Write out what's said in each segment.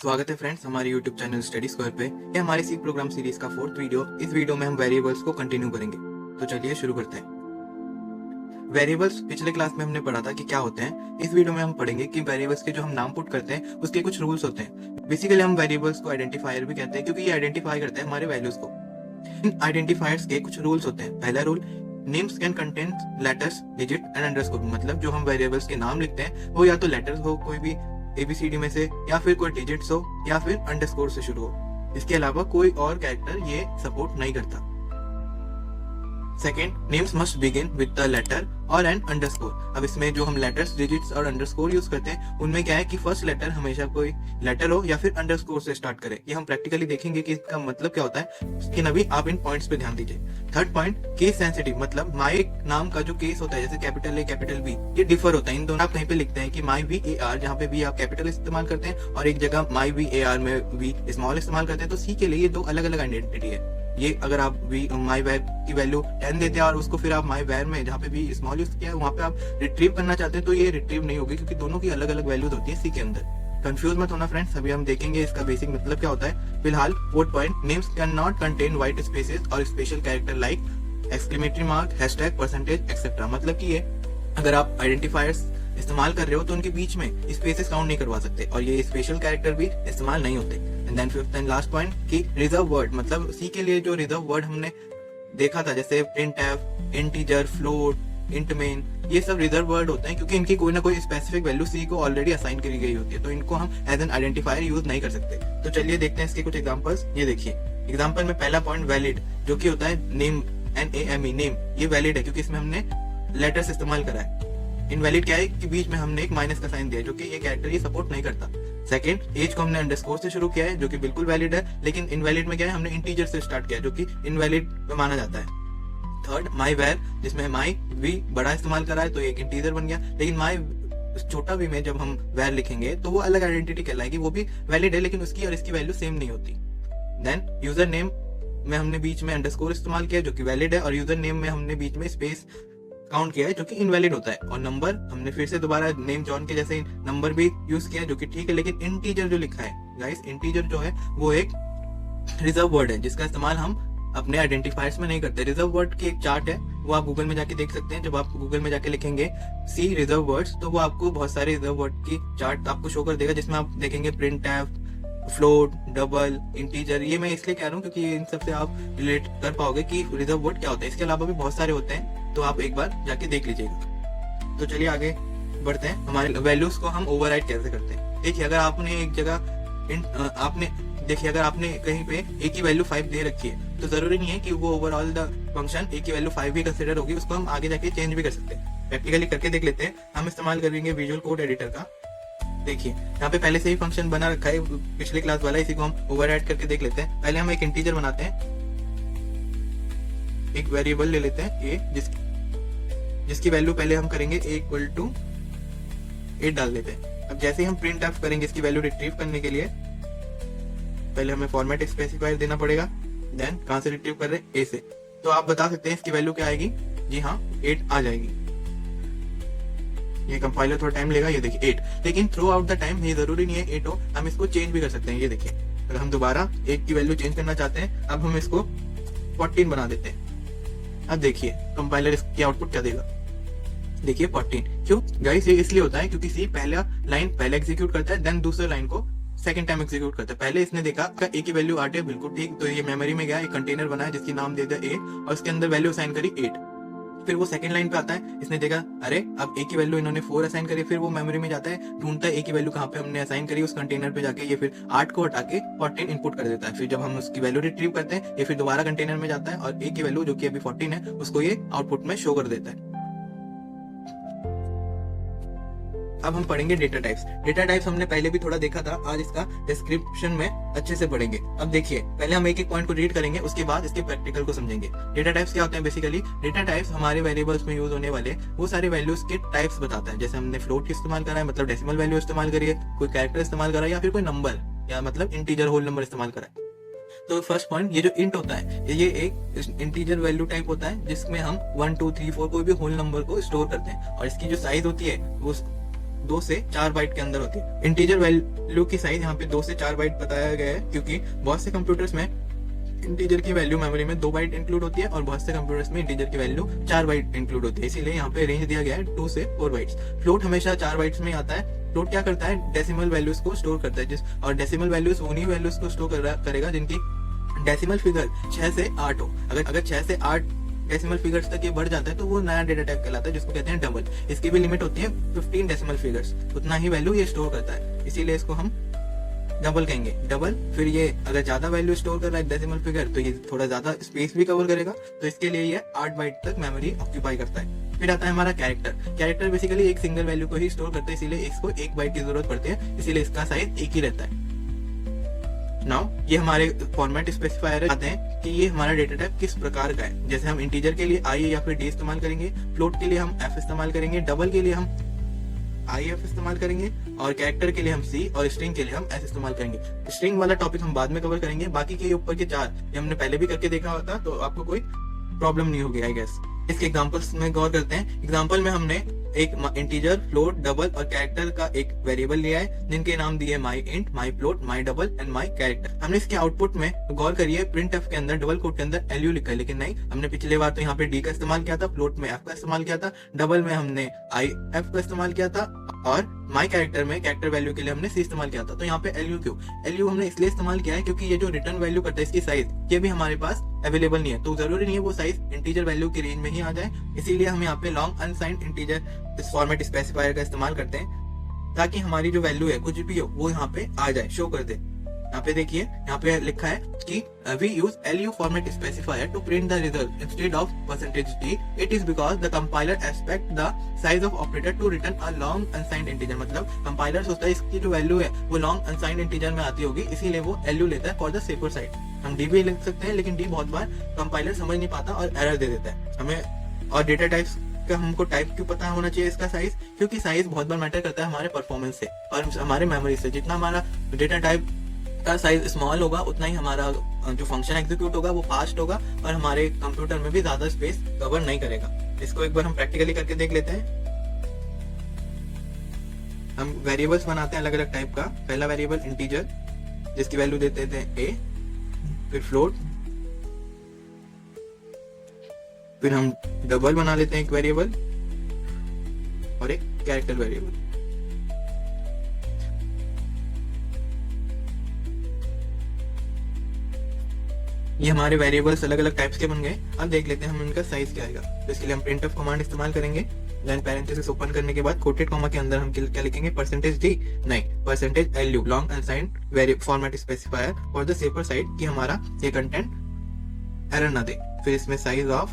स्वागत है फ्रेंड्स हमारे YouTube चैनल स्टडी स्क्वायर पे। ये हमारे सी प्रोग्राम सीरीज का 4th वीडियो। इस वीडियो में हम वेरिएबल्स को कंटिन्यू करेंगे, तो चलिए शुरू करते हैं। वेरिएबल्स पिछले क्लास में हमने पढ़ा था कि क्या होते हैं। इस वीडियो में हम पढ़ेंगे कि वेरिएबल्स के जो हम नाम पुट करते हैं उसके कुछ रूल्स होते हैं। बेसिकली हम वेरिएबल्स को आइडेंटिफायर भी कहते हैं क्योंकि ये आइडेंटिफाई करते हैं हमारे वैल्यूज को। इन आइडेंटिफायर्स के कुछ रूल्स होते हैं। पहला rule, names can contain letters, digit and underscore. मतलब जो हम वेरिएबल्स के नाम लिखते हैं वो या तो लेटर्स हो कोई भी ABCD में से, या फिर कोई डिजिट्स हो, या फिर अंडरस्कोर से शुरू हो। इसके अलावा कोई और कैरेक्टर ये सपोर्ट नहीं करता। Second, names must begin with the letter और एन अंडरस्कोर। अब इसमें जो हम लेटर्स, डिजिट्स और अंडरस्कोर यूज करते हैं उनमें क्या है कि फर्स्ट लेटर हमेशा कोई लेटर हो या फिर अंडरस्कोर से स्टार्ट करे। ये हम प्रैक्टिकली देखेंगे कि इसका मतलब क्या होता है, लेकिन अभी आप इन पॉइंट्स पे ध्यान दीजिए। Third point, case sensitive. मतलब माई नाम का जो केस होता है जैसे कैपिटल A कैपिटल B, ये डिफर होता है। इन दोनों आप कहीं पे लिखते हैं कि माई VAR, जहाँ पे V आप कैपिटल इस्तेमाल करते हैं और एक जगह माई VAR में V स्मॉल इस्तेमाल करते हैं, तो C के लिए ये दो अलग अलग आइडेंटिटी है। ये अगर आप माई वेर की वैल्यू 10 देते हैं और उसको फिर आप माई वेर में जहाँ पे भी स्मॉल यूज किया है वहाँ पे आप रिट्रीव करना चाहते हैं, तो ये रिट्रीव नहीं होगी क्योंकि दोनों की अलग अलग वैल्यूज होती है सी के अंदर। कंफ्यूज मत होना फ्रेंड्स, अभी हम देखेंगे इसका बेसिक मतलब क्या होता है। फिलहाल fourth point, names can not contain white spaces और special character like exclamatory mark, hashtag, percentage etcetera. मतलब कि ये अगर आप आइडेंटिफायर्स इस्तेमाल कर रहे हो तो उनके बीच में स्पेसेस काउंट नहीं करवा सकते और ये स्पेशल कैरेक्टर भी इस्तेमाल नहीं होते। And then fifth and last point कि रिजर्व वर्ड, मतलब सी के लिए जो रिजर्व वर्ड हमने देखा था जैसे printf, integer, float, int main, ये सब रिजर्व वर्ड होते हैं क्योंकि इनकी कोई ना कोई स्पेसिफिक वैल्यू सी को ऑलरेडी असाइन करी गई होती है, तो इनको हम एज एन आइडेंटिफायर यूज नहीं कर सकते। तो चलिए देखते हैं इसके कुछ एग्जांपल्स। ये देखिए एग्जांपल में पहला पॉइंट वैलिड, जो कि होता है नेम, NAME, नेम। ये वैलिड है क्योंकि इसमें हमने लेटर्स इस्तेमाल करा है। इनवैलिड क्या है कि बीच में हमने एक माइनस का साइन दिया जो कि ये कैरेक्टर ये सपोर्ट नहीं करता। सेकंड, एज को हमने अंडरस्कोर से शुरू किया है जो कि बिल्कुल वैलिड है, लेकिन इनवैलिड में क्या है हमने इंटीजर से स्टार्ट किया जो कि इनवैलिड में माना जाता है। थर्ड, माई वेर, जिसमें माई वी बड़ा इस्तेमाल करा है तो एक इंटीजर बन गया, लेकिन माई छोटा वी में जब हम वेर लिखेंगे तो वो अलग आइडेंटिटी कहलाएगी, वो भी वैलिड है लेकिन उसकी और इसकी वैल्यू सेम नहीं होती। देन यूजर नेम में हमने बीच में अंडरस्कोर इस्तेमाल किया जो कि वैलिड है, और यूजर नेम में हमने बीच में स्पेस काउंट किया है जो कि इनवैलिड होता है। और नंबर हमने फिर से दोबारा नेम जॉन के जैसे नंबर भी यूज किया जो कि ठीक है, लेकिन इंटीजर जो लिखा है गाइस, इंटीजर जो है वो एक रिजर्व वर्ड है जिसका इस्तेमाल हम अपने आइडेंटिफायर्स में नहीं करते। रिजर्व वर्ड की एक चार्ट है, वो आप गूगल में जाके देख सकते हैं। जब आप गूगल में जाके लिखेंगे सी रिजर्व वर्ड्स तो वो आपको बहुत सारे रिजर्व वर्ड की चार्ट आपको शो कर देगा, जिसमें आप देखेंगे printf, फ्लोट, डबल, इंटीजर। ये मैं इसलिए कह रहा हूँ क्योंकि इन सबसे आप रिलेट कर पाओगे कि रिजर्व वर्ड क्या होता है। इसके अलावा भी बहुत सारे होते हैं, तो आप एक बार जाके देख लीजिएगा। तो चलिए आगे बढ़ते हैं। हमारे वैल्यूज को हम ओवरराइड कैसे करते हैं। देखिए अगर आपने एक जगह अगर आपने कहीं पे a की वैल्यू 5 दे रखी है तो जरूरी नहीं है कि वो ओवरऑल द फंक्शन a की वैल्यू 5 भी कंसिडर होगी, उसको हम आगे जाके चेंज भी कर सकते हैं। प्रैक्टिकली करके देख लेते हैं। हम इस्तेमाल करेंगे विजुअल कोड एडिटर का। देखिए यहाँ पे पहले से ही फंक्शन बना रखा है पिछले क्लास वाला, इसी को हम ओवरराइड करके देख लेते हैं। पहले हम एक इंटीजर बनाते हैं, एक वेरिएबल ले लेते हैं a, जिसकी वैल्यू पहले हम करेंगे a इक्वल टू 8 डाल देते हैं। अब जैसे ही हम प्रिंट ऑफ करेंगे इसकी वैल्यू रिट्रीव करने के लिए पहले हमें फॉर्मेट स्पेसिफायर देना पड़ेगा। देन कहां से रिट्रीव कर रहे हैं, a से, तो आप बता सकते हैं इसकी वैल्यू क्या आएगी। जी हाँ, 8 आ जाएगी। ये कंपाइलर थोड़ा टाइम लेगा। ये देखिए 8, लेकिन थ्रू आउट द टाइम ये जरूरी नहीं है 8 हो, हम इसको चेंज भी कर सकते हैं। ये देखिए अगर हम दोबारा 8 की वैल्यू चेंज करना चाहते हैं, अब हम इसको 14 बना देते हैं। अब देखिए कंपाइलर इसकी आउटपुट क्या देगा, देखिए 14। क्यों गाइस, ये इसलिए होता है क्योंकि सी पहला लाइन पहले एग्जीक्यूट करता है, देन दूसरे लाइन को सेकंड टाइम एग्जीक्यूट करता है। पहले इसने देखा ए की वैल्यू 8 है, बिल्कुल ठीक, तो ये मेमोरी में गया, एक कंटेनर बनाया जिसकी नाम दे दिया a और उसके अंदर वैल्यू असाइन करी 8। फिर वो सेकंड लाइन पे आता है, इसने देखा अरे अब a की वैल्यू इन्होंने 4 असाइन करी, फिर वो मेमोरी में जाता है, ढूंढता है a की वैल्यू कहाँ पे हमने असाइन करी, उस कंटेनर पे जाके ये फिर 8 को हटा के 14 इनपुट कर देता है। फिर जब हम उसकी वैल्यू रिट्रीव करते हैं ये फिर दोबारा कंटेनर में जाता है और a की वैल्यू जो कि अभी 14 है उसको ये आउटपुट में शो कर देता है। अब हम पढ़ेंगे डेटा टाइप्स। डेटा टाइप्स हमने पहले भी थोड़ा देखा था, आज इसका डिस्क्रिप्शन में अच्छे से पढ़ेंगे। अब देखिए पहले हम एक एक पॉइंट को रीड करेंगे, उसके बाद इसके प्रैक्टिकल को समझेंगे। डेटा टाइप्स क्या होते हैं बेसिकली। डेटा टाइप्स हमारे वेरिएबल्स में यूज होने वाले वो सारे वैल्यूज के टाइप्स बताता है। जैसे हमने फ्लोट इस्तेमाल करा है, मतलब डेसिमल वैल्यू इस्तेमाल करी है, कोई कैरेक्टर इस्तेमाल करा है, या फिर कोई नंबर या मतलब इंटीजर होल नंबर इस्तेमाल करा है। तो फर्स्ट पॉइंट, ये जो इंट होता है ये एक इंटीजर वैल्यू टाइप होता है जिसमें हम 1 2 3 4 कोई भी होल नंबर को स्टोर करते हैं, और इसकी जो साइज होती है वो 2 से 4 बाइट के अंदर होती है। इंटीजर वैल्यू की साइज यहाँ पे 2 से 4 बाइट बताया गया है, क्योंकि बहुत से कंप्यूटर्स में इंटीजर की वैल्यू मेमोरी में 2 बाइट इंक्लूड होती है और बहुत से कंप्यूटर्स में इंटीजर की वैल्यू 4 बाइट इंक्लूड होती है। इसीलिए यहाँ पे रेंज दिया गया है 2 से 4 बाइट्स। फ्लोट हमेशा 4 बाइट्स में आता है। फ्लोट क्या करता है, डेसिमल वैल्यूज को स्टोर करता है, और डेसिमल वैल्यूज उन्हीं वैल्यूज को स्टोर करेगा जिनकी डेसिमल फिगर 6 से 8 हो। अगर 6 से 8 डेसिमल फिगर्स तक ये बढ़ जाता है तो वो नया डेटा टाइप कहलाता है, जिसको कहते हैं डबल। इसकी भी लिमिट होती है 15 डेसिमल फिगर्स, उतना ही वैल्यू ये स्टोर करता है, इसीलिए इसको हम डबल कहेंगे। डबल, फिर ये अगर ज्यादा वैल्यू स्टोर कर रहा है डेसिमल फिगर तो ये थोड़ा ज्यादा स्पेस भी कवर करेगा, तो इसके लिए ये 8 बाइट तक मेमोरी ऑक्यूपाई करता है। फिर आता है हमारा कैरेक्टर। कैरेक्टर बेसिकली एक सिंगल वैल्यू को ही स्टोर करता है, इसीलिए इसको 1 बाइट की जरूरत पड़ती है, इसीलिए इसका साइज 1 ही रहता है। नाउ ये हमारे फॉर्मेट स्पेसिफायर आते हैं कि ये हमारा डेटा टाइप किस प्रकार का है। जैसे हम इंटीजर के लिए आई या फिर डी इस्तेमाल करेंगे, फ्लोट के लिए हम एफ इस्तेमाल करेंगे, डबल के लिए हम IF इस्तेमाल करेंगे, और कैरेक्टर के लिए हम C और स्ट्रिंग के लिए हम S इस्तेमाल करेंगे। स्ट्रिंग वाला टॉपिक हम बाद में कवर करेंगे। बाकी के ऊपर के 4 ये हमने पहले भी करके देखा होता, तो आपको कोई प्रॉब्लम नहीं होगी आई गेस। इसके एग्जांपल्स में गौर करते हैं। एग्जांपल में हमने एक इंटीजर, फ्लोट, डबल और कैरेक्टर का एक वेरिएबल लिया है, जिनके नाम दिए my int, my float, my double and my character. हमने इसके आउटपुट में गौर करिए, प्रिंट एफ के अंदर डबल कोट के अंदर LU लिखा है, लेकिन नहीं, हमने पिछले बार तो यहाँ पे D का इस्तेमाल किया था, फ्लोट में F का इस्तेमाल किया था, डबल में हमने IF का इस्तेमाल किया था, और माई कैरेक्टर में कैरेक्टर वैल्यू के लिए हमने C इस्तेमाल किया था। तो यहाँ पे LU क्यों? LU हमने इसलिए इस्तेमाल किया है क्योंकि ये जो रिटर्न वैल्यू करता है, इसकी साइज ये भी हमारे पास अवेलेबल नहीं है, तो जरूरी नहीं है वो साइज इंटीजर वैल्यू की रेंज में ही आ जाए। इसीलिए हम यहाँ पे लॉन्ग अनसाइंड इंटीजर इस फॉर्मेट स्पेसिफायर का इस्तेमाल करते हैं, ताकि हमारी जो वैल्यू है कुछ भी हो वो यहाँ पे आ जाए, शो कर दे। यहाँ पे देखिए, यहाँ पे लिखा है कि we use LU format specifier to print the result instead of %d. It is because the compiler expect the size of operator to return a long unsigned integer. मतलब कंपाइलर सोचता है इसकी जो वैल्यू है वो लॉन्ग अनसाइंड इंटीजर में आती होगी, इसीलिए वो LU लेता है फॉर द सेफर साइड। हम D भी लिख सकते हैं, लेकिन D बहुत बार कंपाइलर समझ नहीं पाता और एरर दे देता है हमें। और डेटा टाइप्स का हमको टाइप क्यों पता होना चाहिए इसका साइज? क्योंकि साइज बहुत बार मैटर करता है हमारे परफॉर्मेंस से और हमारे मेमोरी से। जितना हमारा डेटा टाइप का साइज स्मॉल होगा, उतना ही हमारा जो फंक्शन एग्जीक्यूट होगा वो फास्ट होगा और हमारे कंप्यूटर में भी ज्यादा स्पेस कवर नहीं करेगा। इसको एक बार हम प्रैक्टिकली करके देख लेते हैं। हम वेरिएबल्स बनाते हैं अलग अलग टाइप का। पहला वेरिएबल इंटीजर, जिसकी वैल्यू देते थे a, फिर फ्लोट, फिर हम डबल बना लेते हैं एक वेरिएबल, और एक कैरेक्टर वेरिएबल। ये हमारे वेरिएबल्स अलग अलग टाइप्स के बन गए। अब देख लेते हैं हम इनका साइज क्या आएगा। तो इसके लिए हम printf कमांड इस्तेमाल करेंगे। देन पैरेंथेसिस ओपन करने के बाद कोटेड कॉमा के अंदर हम क्या लिखेंगे? %d नहीं, %LU long unsigned format specifier for the safer side, कि हमारा ये कंटेंट एरर ना दे। फिर इसमें साइज ऑफ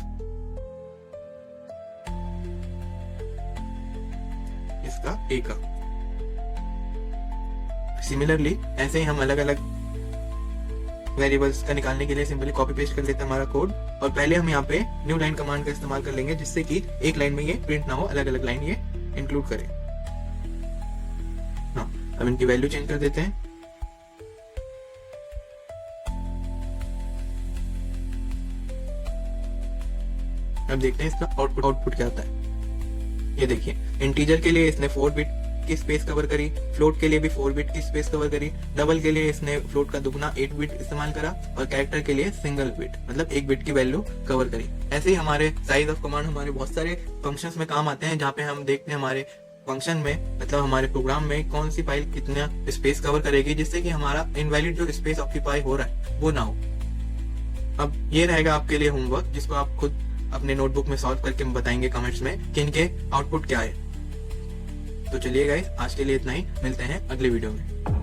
इसका a का। सिमिलरली ऐसे ही हम अलग अलग वेरिएबल्स का निकालने के लिए सिंपली कॉपी पेस्ट कर लेते हैं हमारा कोड, और पहले हम यहाँ पे न्यू लाइन कमांड का इस्तेमाल कर लेंगे, जिससे कि एक लाइन में ये प्रिंट ना हो, अलग अलग लाइन ये इंक्लूड करे। हाँ, अब इनकी वैल्यू चेंज कर देते हैं। अब देखते हैं इसका आउटपुट क्या आता है। ये देखिए, इंटीजर के लिए इसने 4 बिट की स्पेस कवर करी, फ्लोट के लिए भी 4 बिट की स्पेस कवर करी, डबल के लिए इसने फ्लोट का दुगना 8 बिट इस्तेमाल करा, और कैरेक्टर के लिए सिंगल बिट मतलब 1 बिट की वैल्यू कवर करी। ऐसे ही हमारे साइज ऑफ कमांड हमारे बहुत सारे फंक्शंस में काम आते हैं, जहाँ पे हम देखते हैं हमारे फंक्शन में, मतलब हमारे प्रोग्राम में कौन सी फाइल कितना स्पेस कवर करेगी, जिससे कि हमारा इनवैलिड जो स्पेस ऑक्यूपाई हो रहा है वो ना हो। अब ये रहेगा आपके लिए होमवर्क, जिसको आप खुद अपने नोटबुक में सॉल्व करके बताएंगे कमेंट्स में कि इनके आउटपुट क्या है। तो चलिए गाइस, आज के लिए इतना ही, मिलते हैं अगले वीडियो में।